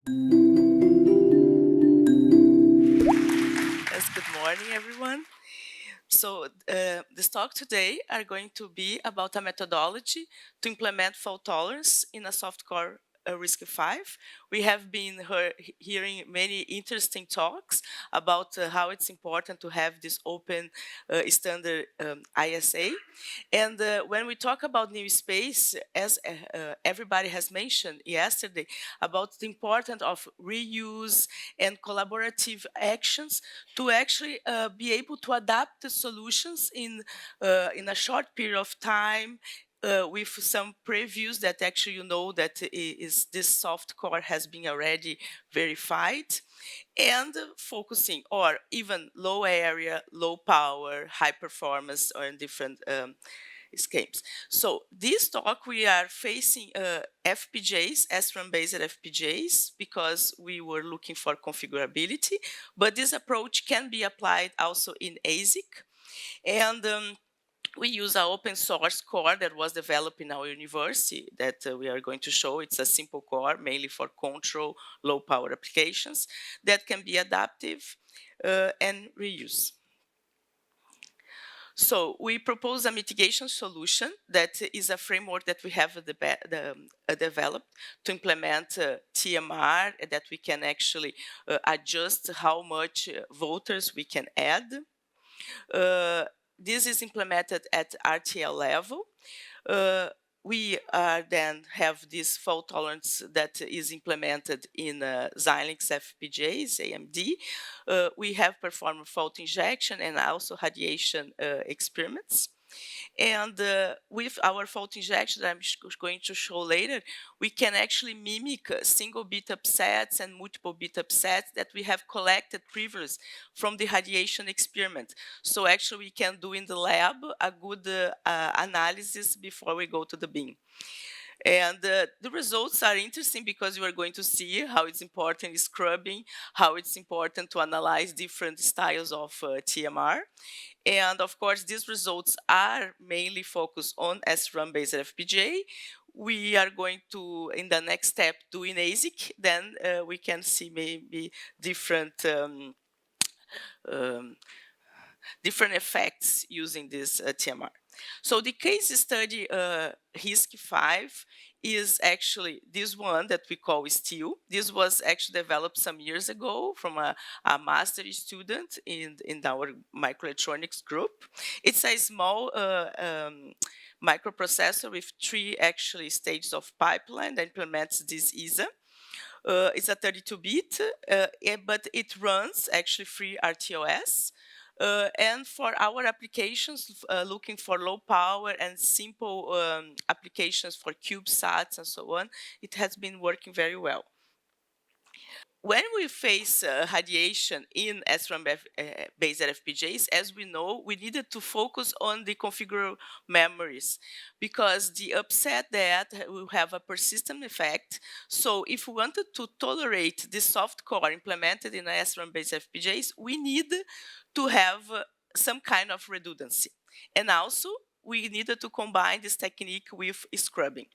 Yes, good morning, everyone. So this talk today are going to be about a methodology to implement fault tolerance in a softcore RISC-V. We have been hearing many interesting talks about how it's important to have this open standard ISA. And when we talk about new space, as everybody has mentioned yesterday, about the importance of reuse and collaborative actions to actually be able to adapt the solutions in a short period of time with some previews that actually you know that is this soft core has been already verified and focusing or even low area, low power, high performance or in different schemes. So this talk we are facing FPGAs, SRAM-based FPGAs, because we were looking for configurability, but this approach can be applied also in ASIC. And we use an open source core that was developed in our university that we are going to show. It's a simple core, mainly for control, low power applications that can be adaptive and reuse. So we propose a mitigation solution that is a framework that we have developed to implement TMR that we can actually adjust how much voters we can add. This is implemented at RTL level. We then have this fault tolerance that is implemented in Xilinx FPGAs, AMD. We have performed fault injection and also radiation experiments. And with our fault injection that I'm going to show later, we can actually mimic single bit upsets and multiple bit upsets that we have collected previously from the radiation experiment. So actually we can do in the lab a good analysis before we go to the beam. And the results are interesting because you are going to see how it's important in scrubbing, how it's important to analyze different styles of TMR. And of course, these results are mainly focused on SRAM-based FPGA. We are going to, in the next step, do in ASIC. Then we can see maybe different different effects using this TMR. So the case study RISC-V is actually this one that we call STEEL. This was actually developed some years ago from a master's student in our microelectronics group. It's a small microprocessor with 3 actually stages of pipeline that implements this ISA. It's a 32-bit, but it runs actually free RTOS. And for our applications, looking for low power and simple applications for CubeSats and so on, it has been working very well. When we face radiation in SRAM-based FPGAs, as we know, we needed to focus on the configurable memories because the upset that will have a persistent effect. So if we wanted to tolerate the soft core implemented in SRAM-based FPGAs, we need to have some kind of redundancy. And also, we needed to combine this technique with scrubbing.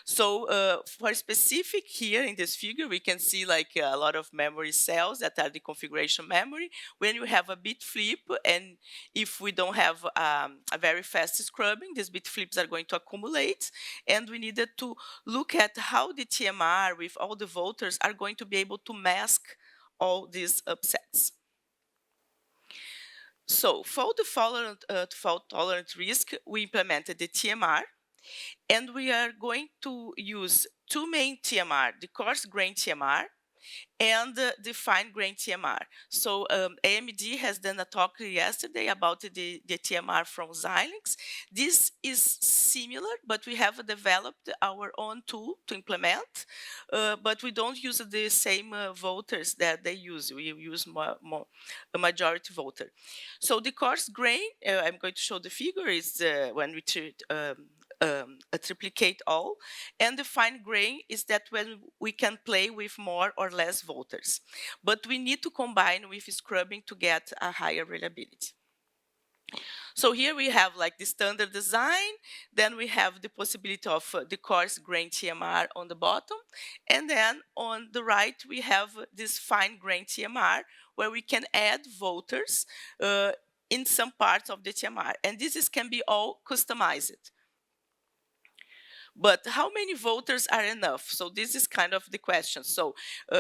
So for specific here in this figure, we can see like a lot of memory cells that are the configuration memory. When you have a bit flip, and if we don't have a very fast scrubbing, these bit flips are going to accumulate. And we needed to look at how the TMR with all the voters are going to be able to mask all these upsets. So for the fault-tolerant RISC, we implemented the TMR. And we are going to use 2 main TMR, the coarse grain TMR and the fine grain TMR. So AMD has done a talk yesterday about the TMR from Xilinx. This is similar, but we have developed our own tool to implement, but we don't use the same voters that they use. We use a majority voter. So the coarse grain, I'm going to show the figure, is when we treat a triplicate all, and the fine grain is that when we can play with more or less voters, but we need to combine with scrubbing to get a higher reliability. So here we have like the standard design, then we have the possibility of the coarse grain TMR on the bottom, and then on the right we have this fine grain TMR where we can add volters in some parts of the TMR, and can be all customized. But how many voters are enough? So this is kind of the question. So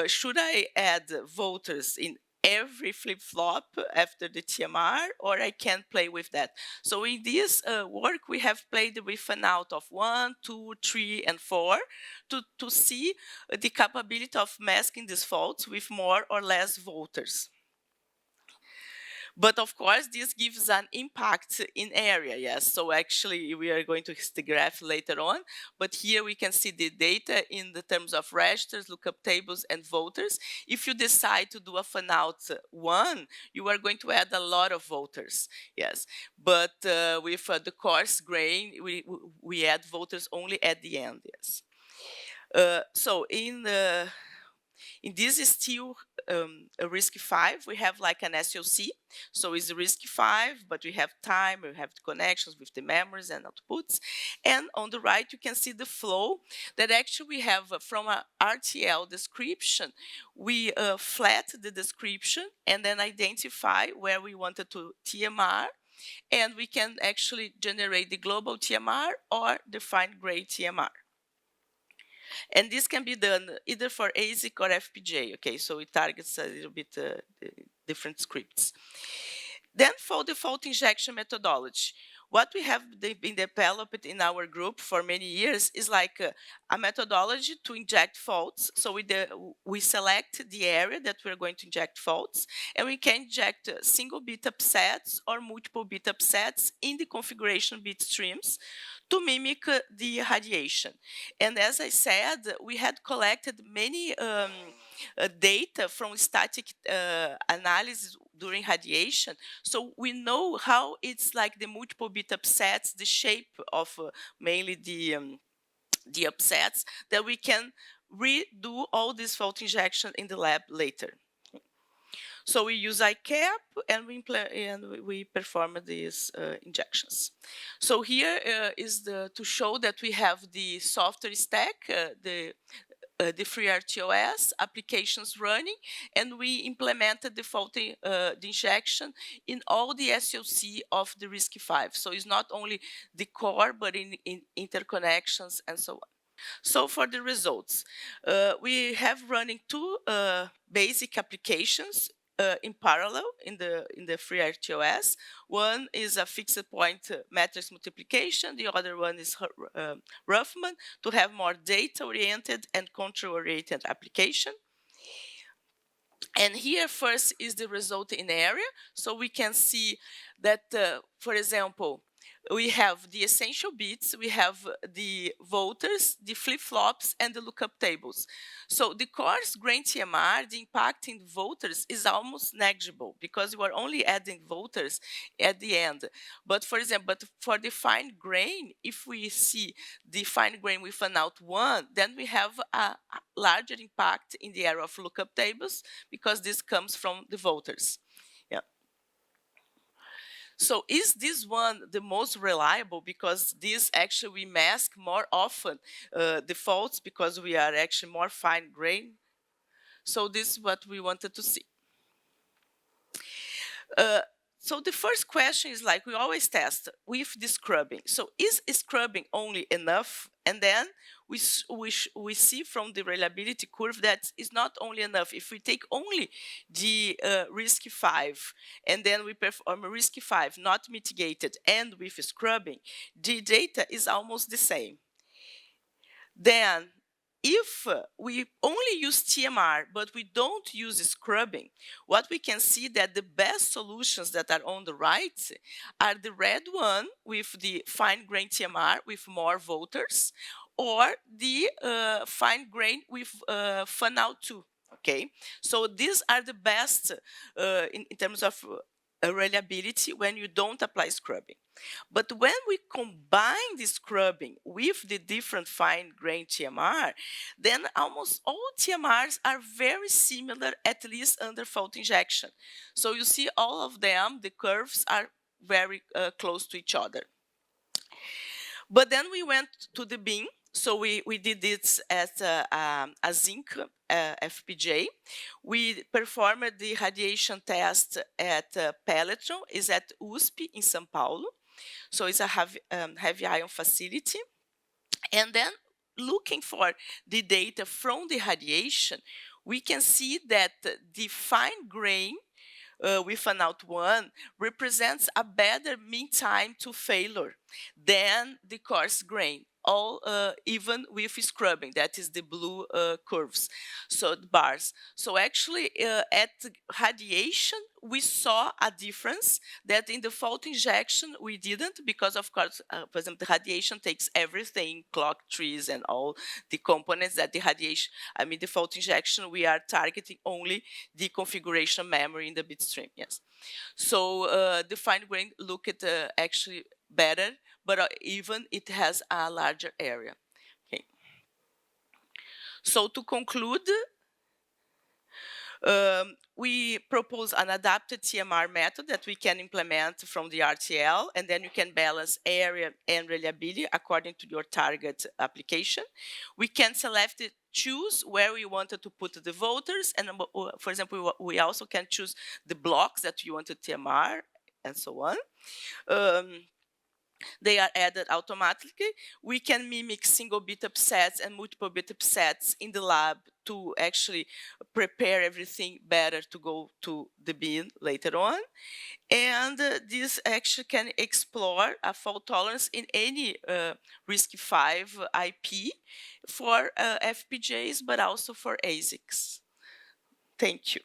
should I add voters in every flip-flop after the TMR, or I can play with that? So in this work, we have played with an out of 1, 2, 3, and 4 to see the capability of masking these faults with more or less voters. But of course, this gives an impact in area, yes. So actually, we are going to histograph later on. But here we can see the data in the terms of registers, lookup tables, and voters. If you decide to do a fan-out 1, you are going to add a lot of voters, yes. But with the coarse grain, we add voters only at the end, yes. So in this is still a RISC-V. We have like an SOC. So it's a RISC-V, but we have time, we have the connections with the memories and outputs. And on the right, you can see the flow that actually we have from a RTL description. We flat the description and then identify where we wanted to TMR. And we can actually generate the global TMR or the fine-grained TMR. And this can be done either for ASIC or FPGA, okay? So it targets a little bit different scripts. Then for the fault injection methodology, what we have been developed in our group for many years is like a methodology to inject faults. So we select the area that we're going to inject faults, and we can inject single bit upsets or multiple bit upsets in the configuration bit streams to mimic the radiation. And as I said, we had collected many data from static analysis during radiation. So we know how it's like the multiple bit upsets, the shape of mainly the upsets, that we can redo all this fault injection in the lab later. So we use ICAP and we perform these injections. So here is to show that we have the software stack, the FreeRTOS applications running, and we implemented the fault the injection in all the SOC of the RISC-V. So it's not only the core, but in interconnections and so on. So for the results, we have running two basic applications in parallel in the FreeRTOS. One is a fixed point matrix multiplication. The other one is Ruffman to have more data-oriented and control-oriented application. And here first is the result in area. So we can see that, for example, we have the essential bits, we have the voters, the flip-flops, and the lookup tables. So the coarse grain TMR, the impact in voters is almost negligible because you are only adding voters at the end. But for example, for the fine grain, if we see the fine grain with an out 1, then we have a larger impact in the area of lookup tables because this comes from the voters. So is this one the most reliable? Because this actually we mask more often the faults because we are actually more fine grain. So this is what we wanted to see. So the first question is like we always test with the scrubbing. So is scrubbing only enough? And then we see from the reliability curve that it's not only enough. If we take only the RISC-V and then we perform a RISC-V not mitigated and with scrubbing, the data is almost the same. Then if we only use TMR, but we don't use scrubbing, what we can see that the best solutions that are on the right are the red one with the fine grain TMR with more voters, or the fine grain with fan-out 2. Okay, so these are the best in terms of reliability when you don't apply scrubbing. But when we combine the scrubbing with the different fine-grained TMR, then almost all TMRs are very similar, at least under fault injection. So you see all of them, the curves are very close to each other. But then we went to the bin. So we did this as a zinc FPGA. We performed the radiation test at Pelletron, is at USP in São Paulo. So it's a heavy ion facility. And then looking for the data from the radiation, we can see that the fine grain with an out 1 represents a better mean time to failure than the coarse grain, all even with scrubbing. That is the blue curves, so the bars. So actually at radiation, we saw a difference that in the fault injection we didn't, because of course, for example, the radiation takes everything, clock trees and all the components that the radiation, the fault injection, we are targeting only the configuration memory in the bit stream, yes. So the fine grain look at actually better, but even it has a larger area. Okay. So to conclude, we propose an adapted TMR method that we can implement from the RTL, and then you can balance area and reliability according to your target application. We can choose where we wanted to put the voters, and for example, we also can choose the blocks that you want to TMR, and so on. They are added automatically. We can mimic single bit upsets and multiple bit upsets in the lab to actually prepare everything better to go to the bin later on. And this actually can explore a fault tolerance in any RISC-V IP for FPGAs, but also for ASICs. Thank you.